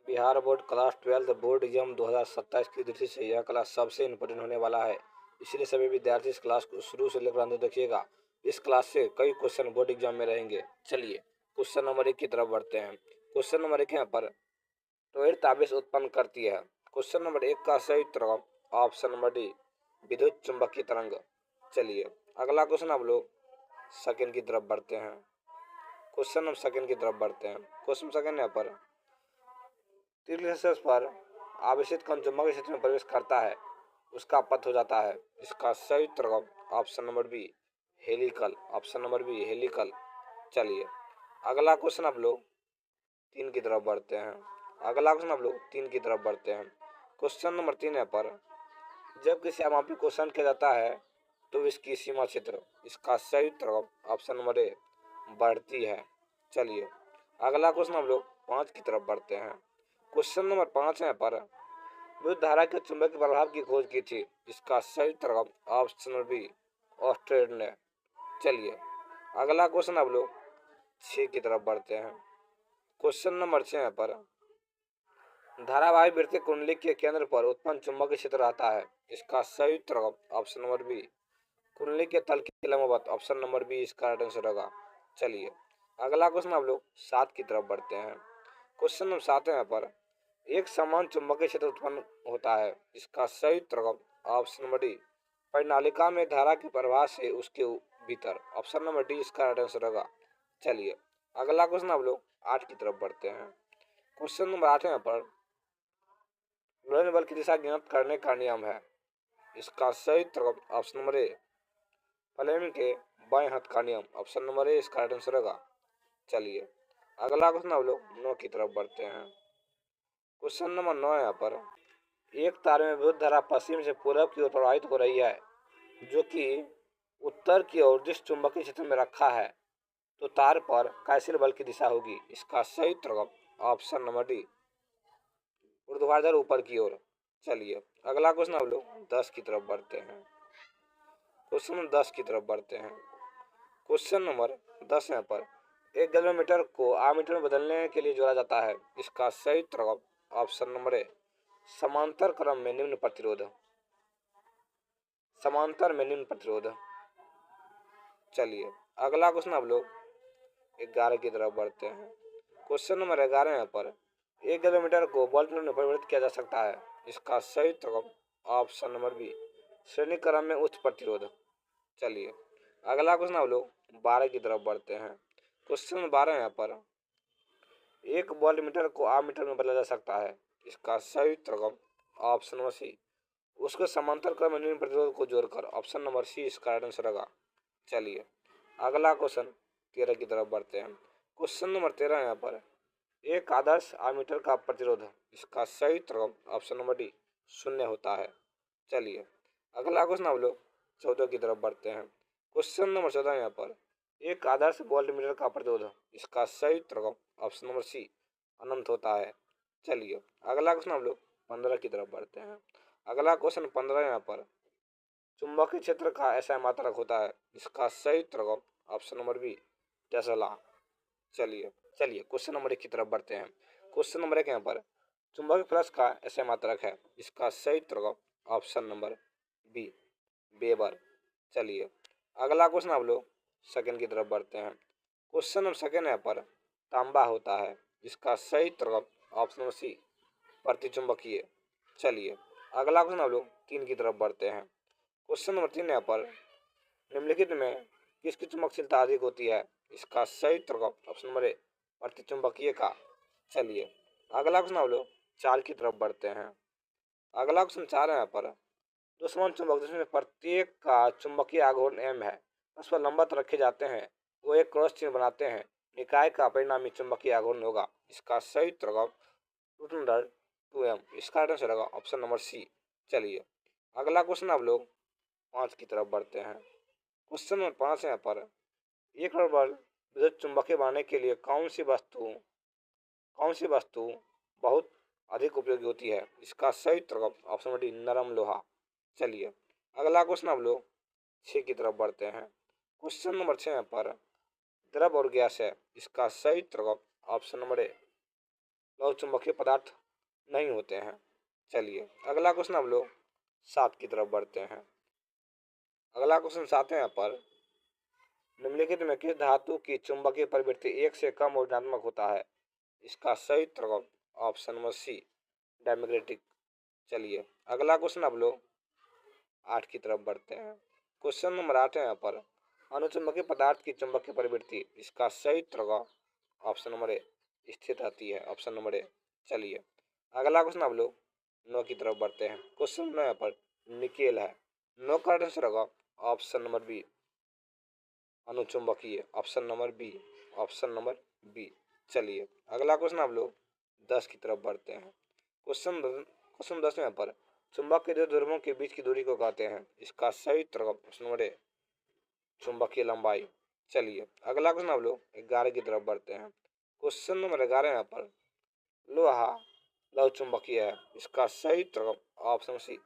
Bihar board class 12 board exam 2027 की दृष्टि से यह क्लास सबसे इम्पोर्टेंट होने वाला है। इसलिए सभी विद्यार्थी इस क्लास को शुरू से लेकर अंत तक देखिएगा। इस क्लास से कई क्वेश्चन बोर्ड एग्जाम में रहेंगे। चलिए क्वेश्चन नंबर 1 की तरफ बढ़ते हैं। क्वेश्चन नंबर 1 यहाँ पर त्वरित आवेश उत्पन्न करती है। क्वेश्चन नंबर 1 का सही उत्तर ऑप्शन नंबर डी विद्युत चुंबकीय तरंग। चलिए अगला क्वेश्चन आप लोग सेकंड की तरफ बढ़ते हैं। क्वेश्चन नंबर सेकंड की तरफ बढ़ते हैं। क्वेश्चन सेकंड यहाँ पर 30 पर आवेशित कण चुंबकीय क्षेत्र में प्रवेश करता है, उसका पथ हो जाता है। इसका सही उत्तर option number B helical. Option number B helical. चलिए अगला क्वेश्चन आप लोग 3 की तरफ बढ़ते हैं। अगला क्वेश्चन आप लोग 3 की तरफ बढ़ते हैं। क्वेश्चन नंबर 3 है पर जब किसी अमापी क्वेश्चन किया जाता है तो इसकी सीमा क्षेत्र, इसका सही उत्तर ऑप्शन नंबर ए बढ़ती है। चलिए अगला क्वेश्चन हम लोग 5 की तरफ बढ़ते हैं। क्वेश्चन नंबर 5 है पर विद्युत धारा के चुंबकीय प्रभाव की खोज की थी। इसका सही उत्तर ऑप्शन नंबर बी ऑस्ट्रेड ने। चलिए अगला क्वेश्चन आप लोग 6 की तरफ बढ़ते हैं। क्वेश्चन नंबर 6 पर धारावाही वृत्तीय कुंडली के केंद्र पर उत्पन्न चुंबकीय क्षेत्र रहता है। इसका सही उत्तर ऑप्शन नंबर बी कुंडली के तल के लंबवत। ऑप्शन नंबर बी इसका राइट आंसर होगा। चलिए अगला क्वेश्चन आप लोग 7 की तरफ बढ़ते हैं। क्वेश्चन नंबर 7 है पर एक समान चुंबकीय क्षेत्र उत्पन्न होता है। इसका सही उत्तर ऑप्शन नंबर डी परिनालिका में धारा के प्रवाह से उसके भीतर। ऑप्शन नंबर डी इसका राइट आंसर होगा। चलिए अगला क्वेश्चन आप लोग 8 की तरफ बढ़ते हैं। क्वेश्चन नंबर 8 है पर लोहे बल की दिशा ज्ञात करने का नियम है। इसका सही उत्तर ऑप्शन नंबर ए फ्लेमिंग के बाएं हाथ का नियम। ऑप्शन नंबर ए इसका राइट आंसर होगा। चलिए अगला क्वेश्चन आप लोग 9 की तरफ बढ़ते हैं। क्वेश्चन नंबर 9 यहाँ पर एक तार में विद्युत धारा पश्चिम से पूर्व की ओर प्रवाहित हो रही है, जो कि उत्तर की ओर जिस चुंबकीय क्षेत्र में रखा है, तो तार पर कैसे बल की दिशा होगी। इसका सही उत्तर ऑप्शन नंबर डी ऊर्ध्वाधर ऊपर की ओर। चलिए अगला क्वेश्चन आप लोग 10 की तरफ बढ़ते हैं। क्वेश्चन नंबर 10 की तरफ बढ़ते हैं। क्वेश्चन नंबर 10 यहाँ पर एक गैल्वेमीटर को आमीटर में बदलने के लिए जोड़ा जाता है। इसका सही उत्तर ऑप्शन नंबर ए समांतर क्रम में निम्न प्रतिरोध। समांतर में निम्न प्रतिरोध। चलिए अगला क्वेश्चन आप लोग 11 की तरफ बढ़ते हैं। क्वेश्चन नंबर 11 यहाँ पर एक किलोमीटर को वोल्ट में परिवर्तित किया जा सकता है। इसका सही उत्तर ऑप्शन नंबर बी श्रेणी क्रम में उच्च प्रतिरोध। चलिए अगला क्वेश्चन आप लोग 12 की तरफ बढ़ते हैं। क्वेश्चन नंबर 12 यहाँ पर एक वोल्ट मीटर को आम मीटर में बदला जा सकता है। इसका सही उत्तर ऑप्शन नंबर सी उसके समांतर क्रम में निम्न प्रतिरोध को जोड़कर। ऑप्शन नंबर सी इसका राइट आंसर होगा। चलिए अगला क्वेश्चन 13 की तरफ बढ़ते हैं। क्वेश्चन नंबर 13 यहाँ पर एक आदर्श आमीटर का प्रतिरोध। इसका सही उत्तर ऑप्शन नंबर डी 0 होता है। चलिए अगला क्वेश्चन आप लोग 14 की तरफ बढ़ते हैं। क्वेश्चन नंबर 14 यहाँ पर एक आदर्श वोल्टमीटर का प्रतिरोध। इसका सही उत्तर ऑप्शन नंबर सी अनंत होता है। चलिए अगला क्वेश्चन आप लोग 15 की तरफ बढ़ते हैं। अगला क्वेश्चन 15 यहाँ पर चुंबकीय क्षेत्र का ऐसा मात्रक होता है। इसका सही उत्तर ऑप्शन नंबर बी टेस्ला। चलिए क्वेश्चन नंबर 1 की तरफ बढ़ते हैं। क्वेश्चन नंबर 1 यहाँ पर चुंबकीय फ्लक्स का ऐसा मात्रक है। इसका सही उत्तर ऑप्शन नंबर बी वेबर। चलिए अगला क्वेश्चन आप लोग सेकंड की तरफ बढ़ते हैं। क्वेश्चन नंबर सेकंड यहाँ पर तांबा होता है। इसका सही उत्तर ऑप्शन नंबर सी प्रतिचुंबकीय। चलिए अगला क्वेश्चन आप लोग 3 की तरफ बढ़ते हैं। क्वेश्चन नंबर 3 यहाँ पर निम्नलिखित में किसकी चुंबकशीलता अधिक होती है। इसका सही उत्तर ऑप्शन नंबर ए प्रतिचुंबकीय का। चलिए अगला क्वेश्चन आप लोग 4 की तरफ बढ़ते हैं। अगला क्वेश्चन 4 है यहाँ पर दो समान चुंबक जिसमें प्रत्येक का चुंबकीय आघूर्ण m है, उस पर लंबवत रखे जाते हैं, वो एक क्रॉस चिन्ह बनाते हैं, निकाय का परिणामी चुंबकीय आघूर्ण होगा। इसका सही उत्तर √2m। इसका आंसर होगा ऑप्शन नंबर सी। चलिए अगला क्वेश्चन आप लोग 5 की तरफ बढ़ते हैं। क्वेश्चन नंबर 5 है यहाँ पर एक बल विद्युत चुंबकीय बनाने के लिए कौन सी वस्तु बहुत अधिक उपयोगी होती है। इसका सही उत्तर ऑप्शन नंबर डी नरम लोहा। चलिए अगला क्वेश्चन आप लोग 6 की तरफ बढ़ते हैं। क्वेश्चन नंबर 6 पर द्रव और गैस है। इसका सही उत्तर ऑप्शन नंबर ए लौह चुंबकीय पदार्थ नहीं होते हैं। चलिए अगला क्वेश्चन हम लोग 7 की तरफ बढ़ते हैं। अगला क्वेश्चन 7 है यहाँ पर, निम्नलिखित में किस धातु की चुंबकीय प्रवृत्ति 1 से कम और ऋणात्मक होता है? इसका सही उत्तर ऑप्शन नंबर सी, डायमैग्नेटिक। चलिए अगला क्वेश्चन आप लोग 8 की तरफ बढ़ते हैं। क्वेश्चन नंबर 8 है यहाँ पर, अनुचुंबकीय पदार्थ की चुंबकीय प्रवृत्ति, इसका सही उत्तर ऑप्शन नंबर ए, स्थिर रहती है, ऑप्शन नंबर ए। चलिए अगला क्वेश्चन आप लोग 9 की तरफ बढ़ते हैं। क्वेश्चन नंबर यहाँ पर निकेल है, 9 का आंसर होगा ऑप्शन नंबर बी, अनुचुंबकीय, option number B, option number B. चलिए अगला क्वेश्चन आप लोग 10 की तरफ बढ़ते हैं। क्वेश्चन 10 में यहाँ पर, चुंबक के दो ध्रुवों के बीच की दूरी को कहते हैं? इसका सही उत्तर ऑप्शन नंबर ए, चुंबकीय लंबाई। चलिए अगला क्वेश्चन आप लोग 11 की तरफ बढ़ते हैं। क्वेश्चन नंबर 11 यहाँ पर, लोहा लौह चुंबकीय है, इसका सही उत्तर ऑप्शन सी,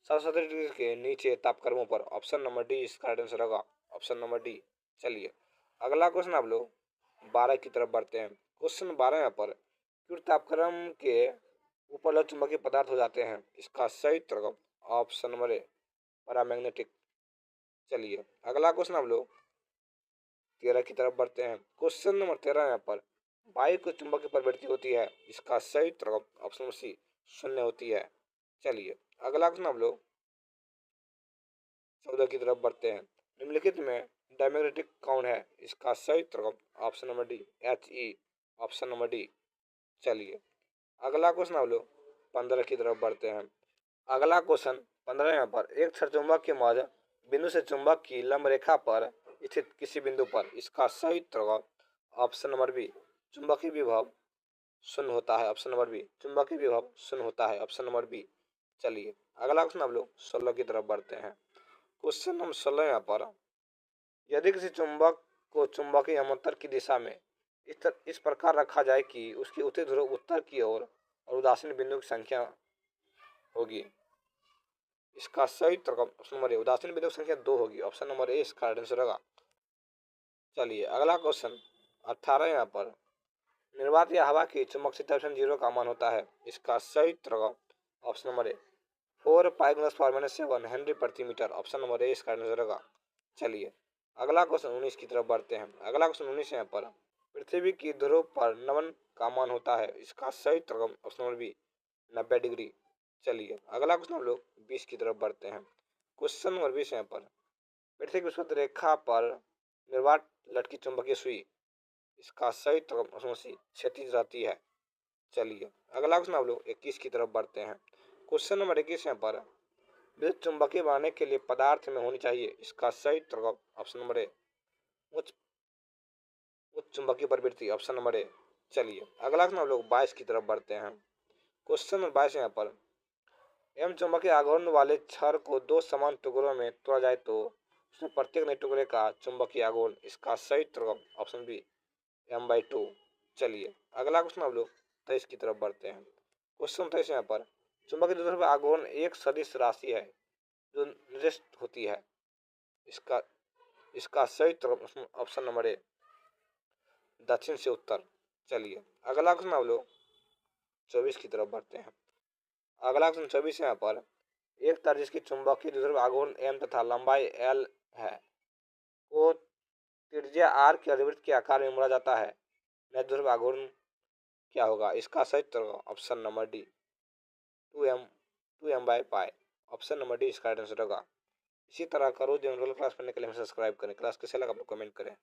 770 डिग्री के नीचे तापक्रमों पर, ऑप्शन नंबर डी इसका आंसर होगा, ऑप्शन नंबर डी। चलिए अगला क्वेश्चन आप लोग 12 की तरफ बढ़ते हैं। क्वेश्चन 12 यहाँ पर, क्यों तापक्रम के ऊपर लौह चुंबकीय पदार्थ हो जाते हैं? इसका सही उत्तर ऑप्शन नंबर ए, पैरामैग्नेटिक। चलिए अगला क्वेश्चन आप लोग 13 की तरफ बढ़ते हैं। क्वेश्चन नंबर 13 यहाँ पर, वायु की चुंबकीय प्रवृत्ति होती है? इसका सही उत्तर ऑप्शन नंबर सी, शून्य होती है। चलिए अगला क्वेश्चन हम लोग 14 की तरफ बढ़ते हैं। निम्नलिखित में डायमैग्नेटिक कौन है? इसका सही उत्तर option number D, He, option number D. चलिए अगला क्वेश्चन हम लोग 15 की तरफ बढ़ते हैं। अगला क्वेश्चन 15 यहाँ पर, एक क्षरचुंबक के मध्य बिंदु से चुंबक की लंब रेखा पर स्थित किसी बिंदु पर, इसका सही उत्तर ऑप्शन नंबर बी, चुंबकीय विभव शून्य होता है, ऑप्शन नंबर बी, चुंबकीय विभव शून्य होता है, ऑप्शन नंबर बी। चलिए अगला क्वेश्चन हम लोग 16 की तरफ बढ़ते हैं। क्वेश्चन नंबर 16 यहाँ पर, यदि किसी चुंबक को चुंबकीय अमंतर की दिशा में इस प्रकार रखा जाए कि उसकी उत्तरी ध्रुव उत्तर की ओर और उदासीन बिंदु की संख्या होगी, इसका सही उत्तर ऑप्शन नंबर ए, उदासीन बिंदु की संख्या 2 होगी, ऑप्शन नंबर ए इसका आंसर होगा। चलिए अगला क्वेश्चन 18 यहाँ पर, निर्वात या हवा की चुंबकशीलता 0 का मान होता है? इसका सही उत्तर option number A, 4 pi × 10⁻⁷ henry प्रति मीटर, ऑप्शन नंबर ए इसका आंसर होगा। चलिए अगला क्वेश्चन 19 की तरफ बढ़ते हैं। अगला क्वेश्चन 19 यहाँ पर, पृथ्वी की ध्रुव पर नमन का मान होता है? इसका सही उत्तर ऑप्शन नंबर बी, 90 डिग्री। चलिए अगला क्वेश्चन हम लोग 20 की तरफ बढ़ते हैं। क्वेश्चन नंबर 20 यहाँ पर, पृथ्वी की विषुवत रेखा पर निर्वात लटकी चुंबकीय सुई, इसका सही उत्तर ऑप्शन सी, क्षैतिज रहती है। चलिए अगला क्वेश्चन हम लोग 21 की तरफ बढ़ते हैं। क्वेश्चन नंबर 21 यहाँ पर, विद्युत चुंबकीय बनाने के लिए पदार्थ में होनी चाहिए? इसका सही उत्तर ऑप्शन नंबर ए, उच्च चुंबकीय प्रवृत्ति, ऑप्शन नंबर ए। चलिए अगला क्वेश्चन हम लोग 22 की तरफ बढ़ते हैं। क्वेश्चन नंबर 22 यहाँ पर, एम चुंबकीय आघूर्ण वाले छड़ को 2 समान टुकड़ों में तोड़ा जाए तो उसमें प्रत्येक नए टुकड़े का चुंबकीय आघूर्ण, इसका सही उत्तर ऑप्शन बी, m/2। चलिए अगला क्वेश्चन हम लोग 23 की तरफ बढ़ते हैं। क्वेश्चन 23 यहाँ पर, चुंबकीय द्विध्रुव आघूर्ण एक सदिश राशि है जो निर्दिष्ट होती है? इसका सही उत्तर ऑप्शन नंबर ए, दक्षिण से उत्तर। चलिए अगला क्वेश्चन हम लोग 24 की तरफ बढ़ते हैं। अगला क्वेश्चन 24 यहाँ पर, एक तार जिसकी चुंबकीय द्विध्रुव आघूर्ण m तथा लंबाई l है को त्रिज्या r के अर्धवृत्त के आकार में मोड़ा जाता है, नए द्विध्रुव आघूर्ण क्या होगा? इसका सही उत्तर option number D, 2m/π, option number D इसका आंसर होगा। इसी तरह का रोज जनरल क्लास पढ़ने के लिए हमें सब्सक्राइब करें। क्लास कैसे लगा आप कमेंट करें।